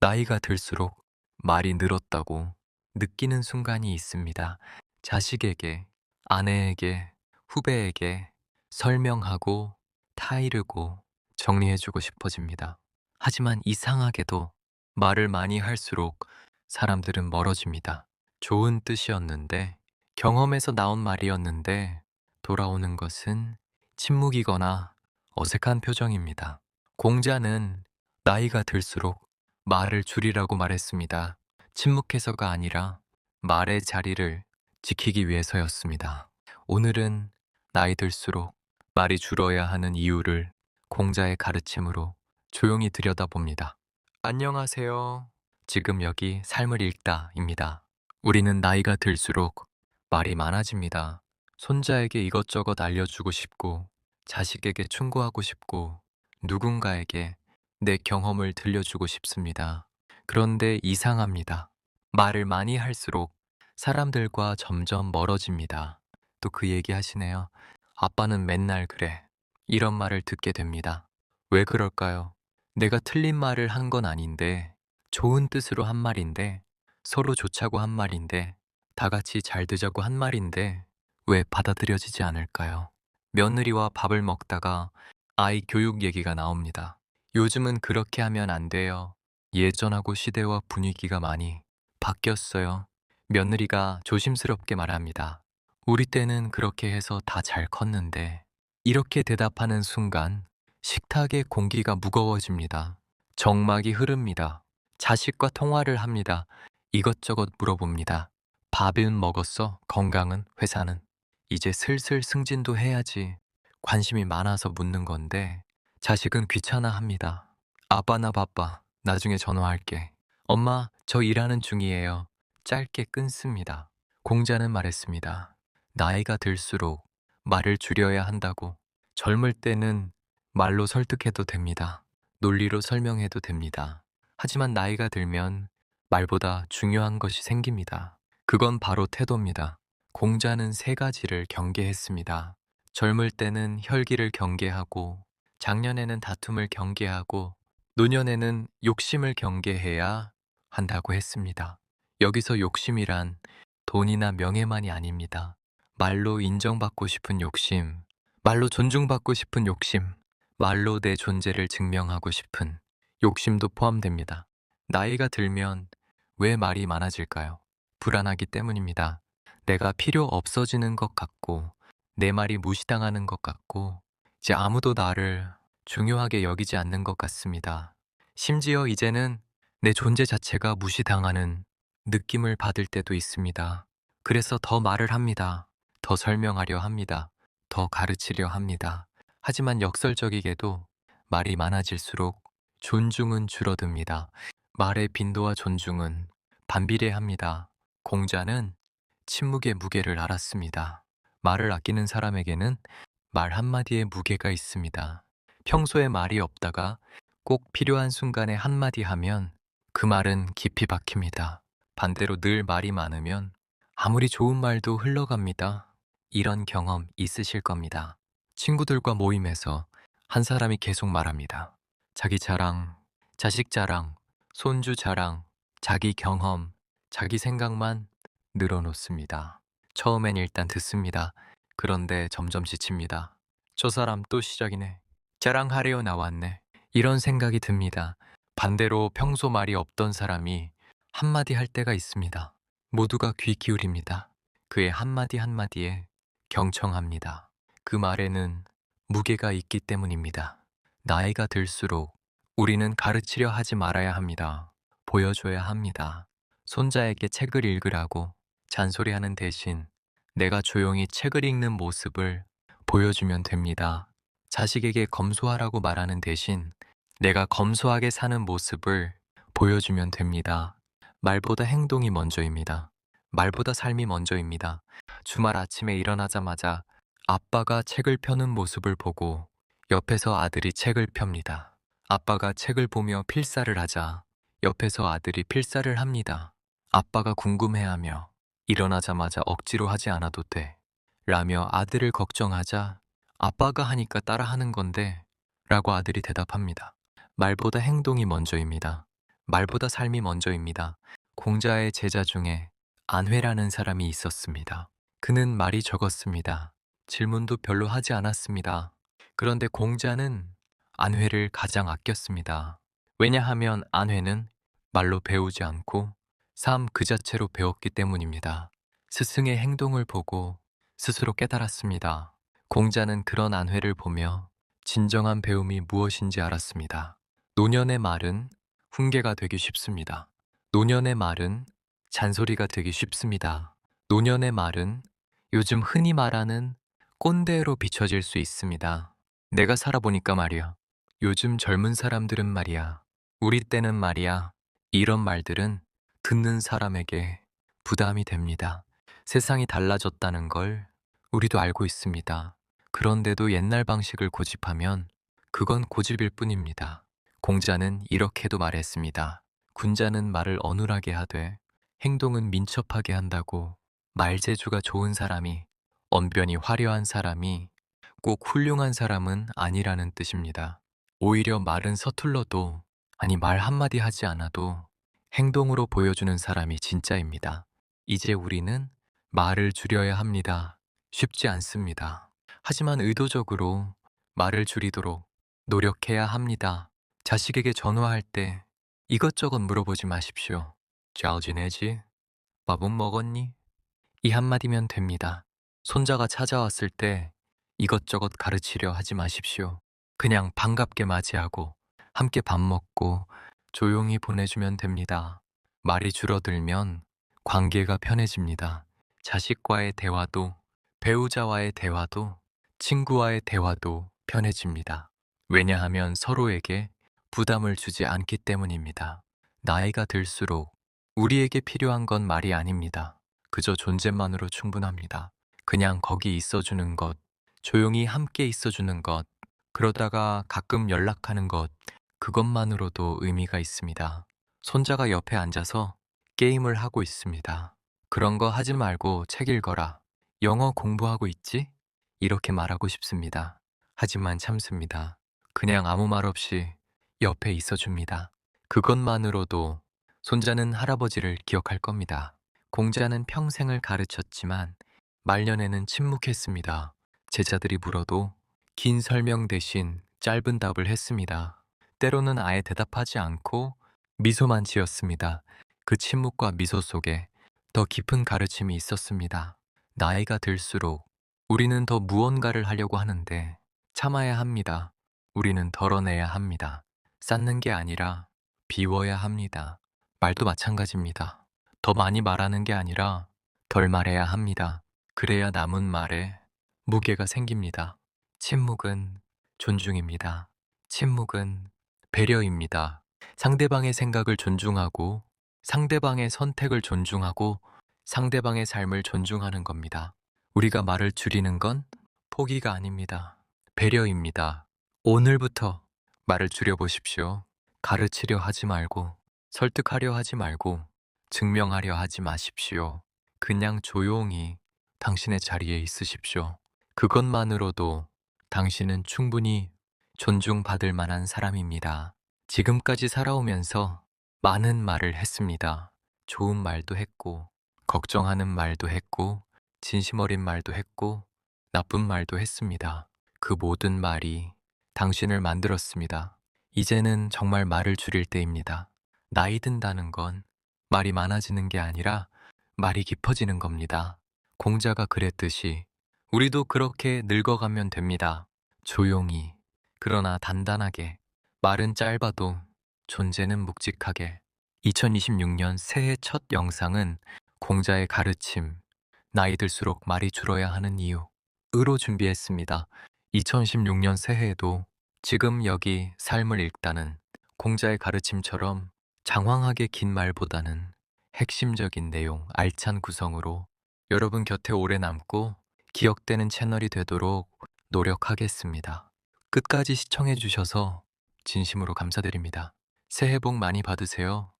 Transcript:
나이가 들수록 말이 늘었다고 느끼는 순간이 있습니다. 자식에게, 아내에게, 후배에게 설명하고 타이르고 정리해주고 싶어집니다. 하지만 이상하게도 말을 많이 할수록 사람들은 멀어집니다. 좋은 뜻이었는데, 경험에서 나온 말이었는데, 돌아오는 것은 침묵이거나 어색한 표정입니다. 공자는 나이가 들수록 말을 줄이라고 말했습니다. 침묵해서가 아니라 말의 자리를 지키기 위해서였습니다. 오늘은 나이 들수록 말이 줄어야 하는 이유를 공자의 가르침으로 조용히 들여다봅니다. 안녕하세요. 지금 여기 삶을 읽다입니다. 우리는 나이가 들수록 말이 많아집니다. 손자에게 이것저것 알려주고 싶고, 자식에게 충고하고 싶고, 누군가에게 내 경험을 들려주고 싶습니다. 그런데 이상합니다. 말을 많이 할수록 사람들과 점점 멀어집니다. 또 그 얘기 하시네요. 아빠는 맨날 그래. 이런 말을 듣게 됩니다. 왜 그럴까요? 내가 틀린 말을 한 건 아닌데, 좋은 뜻으로 한 말인데, 서로 좋자고 한 말인데, 다 같이 잘 되자고 한 말인데, 왜 받아들여지지 않을까요? 며느리와 밥을 먹다가 아이 교육 얘기가 나옵니다. 요즘은 그렇게 하면 안 돼요. 예전하고 시대와 분위기가 많이 바뀌었어요. 며느리가 조심스럽게 말합니다. 우리 때는 그렇게 해서 다 잘 컸는데, 이렇게 대답하는 순간 식탁의 공기가 무거워집니다. 정막이 흐릅니다. 자식과 통화를 합니다. 이것저것 물어봅니다. 밥은 먹었어? 건강은? 회사는? 이제 슬슬 승진도 해야지. 관심이 많아서 묻는 건데 자식은 귀찮아 합니다. 아빠 나 바빠. 나중에 전화할게. 엄마, 저 일하는 중이에요. 짧게 끊습니다. 공자는 말했습니다. 나이가 들수록 말을 줄여야 한다고. 젊을 때는 말로 설득해도 됩니다. 논리로 설명해도 됩니다. 하지만 나이가 들면 말보다 중요한 것이 생깁니다. 그건 바로 태도입니다. 공자는 세 가지를 경계했습니다. 젊을 때는 혈기를 경계하고, 작년에는 다툼을 경계하고, 노년에는 욕심을 경계해야 한다고 했습니다. 여기서 욕심이란 돈이나 명예만이 아닙니다. 말로 인정받고 싶은 욕심, 말로 존중받고 싶은 욕심, 말로 내 존재를 증명하고 싶은 욕심도 포함됩니다. 나이가 들면 왜 말이 많아질까요? 불안하기 때문입니다. 내가 필요 없어지는 것 같고, 내 말이 무시당하는 것 같고, 이제 아무도 나를 중요하게 여기지 않는 것 같습니다. 심지어 이제는 내 존재 자체가 무시당하는 느낌을 받을 때도 있습니다. 그래서 더 말을 합니다. 더 설명하려 합니다. 더 가르치려 합니다. 하지만 역설적이게도 말이 많아질수록 존중은 줄어듭니다. 말의 빈도와 존중은 반비례합니다. 공자는 침묵의 무게를 알았습니다. 말을 아끼는 사람에게는 말 한마디의 무게가 있습니다. 평소에 말이 없다가 꼭 필요한 순간에 한마디 하면 그 말은 깊이 박힙니다. 반대로 늘 말이 많으면 아무리 좋은 말도 흘러갑니다. 이런 경험 있으실 겁니다. 친구들과 모임에서 한 사람이 계속 말합니다. 자기 자랑, 자식 자랑, 손주 자랑, 자기 경험, 자기 생각만 늘어놓습니다. 처음엔 일단 듣습니다. 그런데 점점 지칩니다. 저 사람 또 시작이네. 자랑하려 나왔네. 이런 생각이 듭니다. 반대로 평소 말이 없던 사람이 한마디 할 때가 있습니다. 모두가 귀 기울입니다. 그의 한마디 한마디에 경청합니다. 그 말에는 무게가 있기 때문입니다. 나이가 들수록 우리는 가르치려 하지 말아야 합니다. 보여줘야 합니다. 손자에게 책을 읽으라고 잔소리하는 대신 내가 조용히 책을 읽는 모습을 보여주면 됩니다. 자식에게 검소하라고 말하는 대신 내가 검소하게 사는 모습을 보여주면 됩니다. 말보다 행동이 먼저입니다. 말보다 삶이 먼저입니다. 주말 아침에 일어나자마자 아빠가 책을 펴는 모습을 보고 옆에서 아들이 책을 펴니다. 아빠가 책을 보며 필사를 하자 옆에서 아들이 필사를 합니다. 아빠가 궁금해하며 일어나자마자 억지로 하지 않아도 돼 라며 아들을 걱정하자 아빠가 하니까 따라하는 건데 라고 아들이 대답합니다. 말보다 행동이 먼저입니다. 말보다 삶이 먼저입니다. 공자의 제자 중에 안회라는 사람이 있었습니다. 그는 말이 적었습니다. 질문도 별로 하지 않았습니다. 그런데 공자는 안회를 가장 아꼈습니다. 왜냐하면 안회는 말로 배우지 않고 삶 그 자체로 배웠기 때문입니다. 스승의 행동을 보고 스스로 깨달았습니다. 공자는 그런 안회를 보며 진정한 배움이 무엇인지 알았습니다. 노년의 말은 훈계가 되기 쉽습니다. 노년의 말은 잔소리가 되기 쉽습니다. 노년의 말은 요즘 흔히 말하는 꼰대로 비춰질 수 있습니다. 내가 살아보니까 말이야. 요즘 젊은 사람들은 말이야. 우리 때는 말이야. 이런 말들은 듣는 사람에게 부담이 됩니다. 세상이 달라졌다는 걸 우리도 알고 있습니다. 그런데도 옛날 방식을 고집하면 그건 고집일 뿐입니다. 공자는 이렇게도 말했습니다. 군자는 말을 어눌하게 하되 행동은 민첩하게 한다고. 말재주가 좋은 사람이, 언변이 화려한 사람이 꼭 훌륭한 사람은 아니라는 뜻입니다. 오히려 말은 서툴러도, 아니 말 한마디 하지 않아도 행동으로 보여주는 사람이 진짜입니다. 이제 우리는 말을 줄여야 합니다. 쉽지 않습니다. 하지만 의도적으로 말을 줄이도록 노력해야 합니다. 자식에게 전화할 때 이것저것 물어보지 마십시오. 잘 지내지? 밥은 먹었니? 이 한마디면 됩니다. 손자가 찾아왔을 때 이것저것 가르치려 하지 마십시오. 그냥 반갑게 맞이하고 함께 밥 먹고 조용히 보내주면 됩니다. 말이 줄어들면 관계가 편해집니다. 자식과의 대화도, 배우자와의 대화도, 친구와의 대화도 편해집니다. 왜냐하면 서로에게 부담을 주지 않기 때문입니다. 나이가 들수록 우리에게 필요한 건 말이 아닙니다. 그저 존재만으로 충분합니다. 그냥 거기 있어주는 것, 조용히 함께 있어주는 것, 그러다가 가끔 연락하는 것, 그것만으로도 의미가 있습니다. 손자가 옆에 앉아서 게임을 하고 있습니다. 그런 거 하지 말고 책 읽어라. 영어 공부하고 있지? 이렇게 말하고 싶습니다. 하지만 참습니다. 그냥 아무 말 없이 옆에 있어줍니다. 그것만으로도 손자는 할아버지를 기억할 겁니다. 공자는 평생을 가르쳤지만 말년에는 침묵했습니다. 제자들이 물어도 긴 설명 대신 짧은 답을 했습니다. 때로는 아예 대답하지 않고 미소만 지었습니다. 그 침묵과 미소 속에 더 깊은 가르침이 있었습니다. 나이가 들수록 우리는 더 무언가를 하려고 하는데 참아야 합니다. 우리는 덜어내야 합니다. 쌓는 게 아니라 비워야 합니다. 말도 마찬가지입니다. 더 많이 말하는 게 아니라 덜 말해야 합니다. 그래야 남은 말에 무게가 생깁니다. 침묵은 존중입니다. 침묵은 배려입니다. 상대방의 생각을 존중하고 상대방의 선택을 존중하고 상대방의 삶을 존중하는 겁니다. 우리가 말을 줄이는 건 포기가 아닙니다. 배려입니다. 오늘부터 말을 줄여보십시오. 가르치려 하지 말고 설득하려 하지 말고 증명하려 하지 마십시오. 그냥 조용히 당신의 자리에 있으십시오. 그것만으로도 당신은 충분히 존중받을 만한 사람입니다. 지금까지 살아오면서 많은 말을 했습니다. 좋은 말도 했고, 걱정하는 말도 했고, 진심 어린 말도 했고, 나쁜 말도 했습니다. 그 모든 말이 당신을 만들었습니다. 이제는 정말 말을 줄일 때입니다. 나이 든다는 건 말이 많아지는 게 아니라 말이 깊어지는 겁니다. 공자가 그랬듯이 우리도 그렇게 늙어가면 됩니다. 조용히, 그러나 단단하게, 말은 짧아도 존재는 묵직하게. 2026년 새해 첫 영상은 공자의 가르침, 나이 들수록 말이 줄어야 하는 이유로 준비했습니다. 2016년 새해에도 지금 여기 삶을 읽다는 공자의 가르침처럼 장황하게 긴 말보다는 핵심적인 내용, 알찬 구성으로 여러분 곁에 오래 남고 기억되는 채널이 되도록 노력하겠습니다. 끝까지 시청해 주셔서 진심으로 감사드립니다. 새해 복 많이 받으세요.